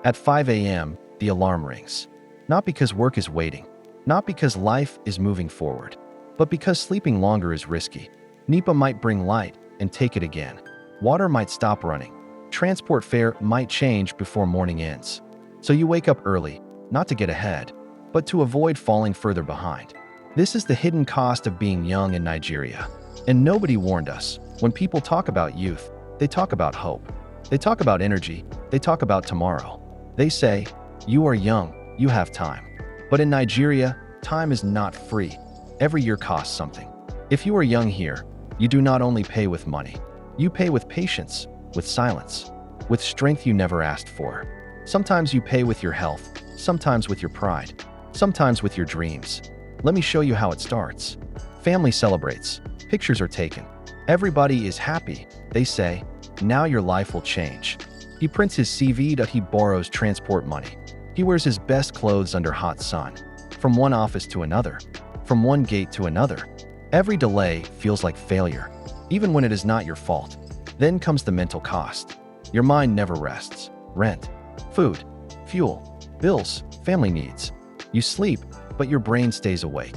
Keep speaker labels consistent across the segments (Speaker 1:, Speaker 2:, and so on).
Speaker 1: At 5 a.m., the alarm rings. Not because work is waiting, not because life is moving forward, but because sleeping longer is risky. NEPA might bring light and take it again. Water might stop running. Transport fare might change before morning ends. So you wake up early, not to get ahead, but to avoid falling further behind. This is the hidden cost of being young in Nigeria. And nobody warned us. When people talk about youth, they talk about hope. They talk about energy. They talk about tomorrow. They say, you are young, you have time. But in Nigeria, time is not free. Every year costs something. If you are young here, you do not only pay with money. You pay with patience, with silence, with strength you never asked for. Sometimes you pay with your health, sometimes with your pride, sometimes with your dreams. Let me show you how it starts. Family celebrates. Pictures are taken. Everybody is happy. They say, now your life will change. He prints his CV. He borrows transport money. He wears his best clothes under hot sun. From one office to another. From one gate to another. Every delay feels like failure, even when it is not your fault. Then comes the mental cost. Your mind never rests. Rent, food, fuel, bills, family needs. You sleep, but your brain stays awake.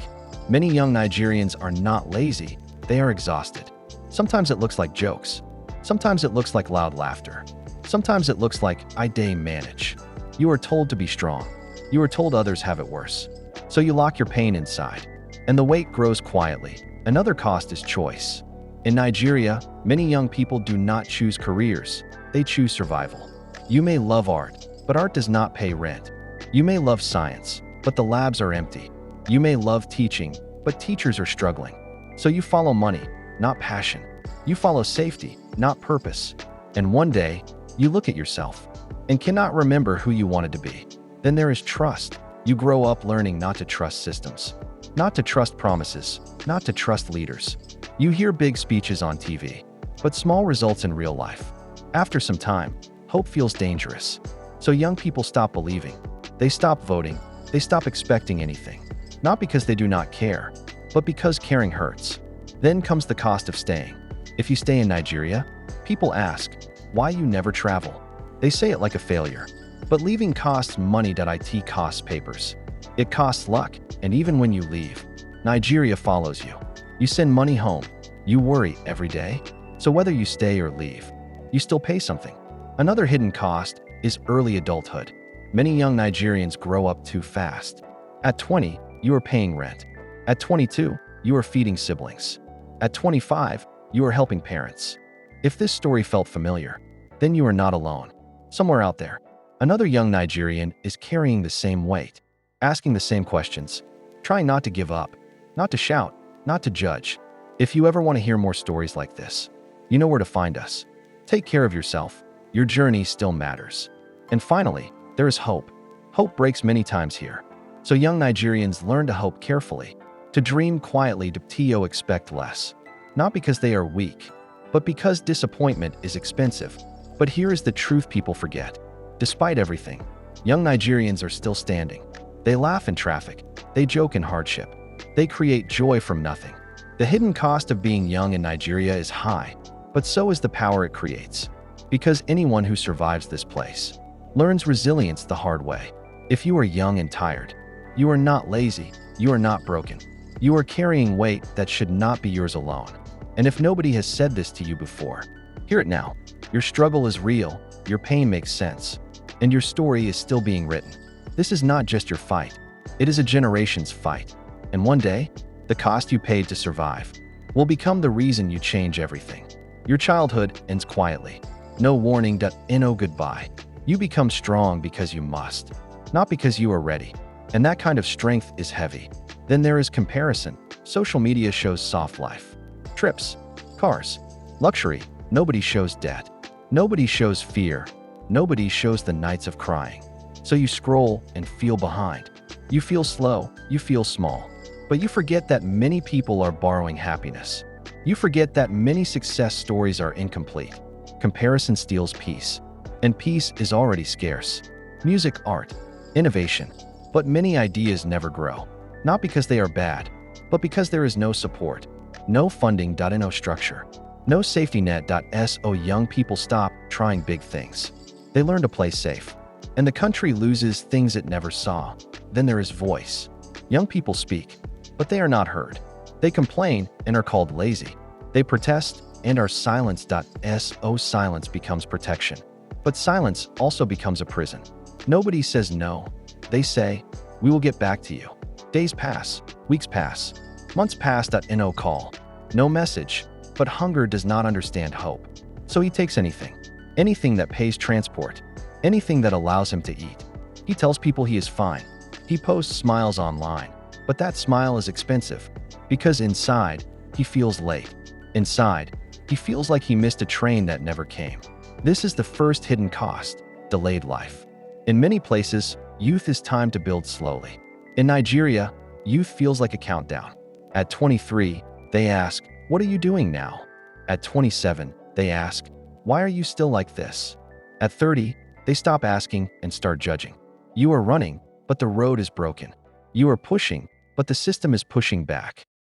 Speaker 1: Many young Nigerians are not lazy, they are exhausted. Sometimes it looks like jokes. Sometimes it looks like loud laughter. Sometimes it looks like I day manage. You are told to be strong. You are told others have it worse. So you lock your pain inside, and the weight grows quietly. Another cost is choice. In Nigeria, many young people do not choose careers, they choose survival. You may love art, but art does not pay rent. You may love science, but the labs are empty. You may love teaching, but teachers are struggling. So you follow money, not passion. You follow safety, not purpose. And one day, you look at yourself and cannot remember who you wanted to be. Then there is trust. You grow up learning not to trust systems, not to trust promises, not to trust leaders. You hear big speeches on TV, but small results in real life. After some time, hope feels dangerous. So young people stop believing. They stop voting. They stop expecting anything. Not because they do not care, but because caring hurts. Then comes the cost of staying. If you stay in Nigeria, people ask, why you never travel? They say it like a failure. But leaving costs money. It costs papers. It costs luck, and even when you leave, Nigeria follows you. You send money home. You worry every day. So whether you stay or leave, you still pay something. Another hidden cost is early adulthood. Many young Nigerians grow up too fast. At 20, you are paying rent. At 22, you are feeding siblings. At 25, you are helping parents. If this story felt familiar, then you are not alone. Somewhere out there, another young Nigerian is carrying the same weight, asking the same questions, trying not to give up, not to shout, not to judge. If you ever want to hear more stories like this, you know where to find us. Take care of yourself. Your journey still matters. And finally, there is hope. Hope breaks many times here. So young Nigerians learn to hope carefully, to dream quietly, to expect less. Not because they are weak, but because disappointment is expensive. But here is the truth people forget. Despite everything, young Nigerians are still standing. They laugh in traffic. They joke in hardship. They create joy from nothing. The hidden cost of being young in Nigeria is high, but so is the power it creates. Because anyone who survives this place learns resilience the hard way. If you are young and tired, you are not lazy, you are not broken. You are carrying weight that should not be yours alone. And if nobody has said this to you before, hear it now. Your struggle is real, your pain makes sense, and your story is still being written. This is not just your fight, it is a generation's fight. And one day, the cost you paid to survive will become the reason you change everything. Your childhood ends quietly. No warning. No goodbye. You become strong because you must, not because you are ready. And that kind of strength is heavy. Then there is comparison. Social media shows soft life. Trips, cars, luxury. Nobody shows debt. Nobody shows fear. Nobody shows the nights of crying. So you scroll and feel behind. You feel slow. You feel small. But you forget that many people are borrowing happiness. You forget that many success stories are incomplete. Comparison steals peace. And peace is already scarce. Music, art, innovation. But many ideas never grow. Not because they are bad, but because there is no support. No funding. No structure. No safety net. So young people stop trying big things. They learn to play safe. And the country loses things it never saw. Then there is voice. Young people speak, but they are not heard. They complain and are called lazy. They protest and are silenced. So silence becomes protection. But silence also becomes a prison. Nobody says no. They say, "We will get back to you." Days pass, weeks pass, months pass. No call, no message, but hunger does not understand hope. So he takes anything that pays transport, anything that allows him to eat. He tells people he is fine. He posts smiles online, but that smile is expensive because inside, he feels late. Inside, he feels like he missed a train that never came. This is the first hidden cost: delayed life. In many places, youth is time to build slowly. In Nigeria, youth feels like a countdown. At 23, they ask, "What are you doing now?" At 27, they ask, "Why are you still like this?" At 30, they stop asking and start judging. You are running, but the road is broken. You are pushing, but the system is pushing back.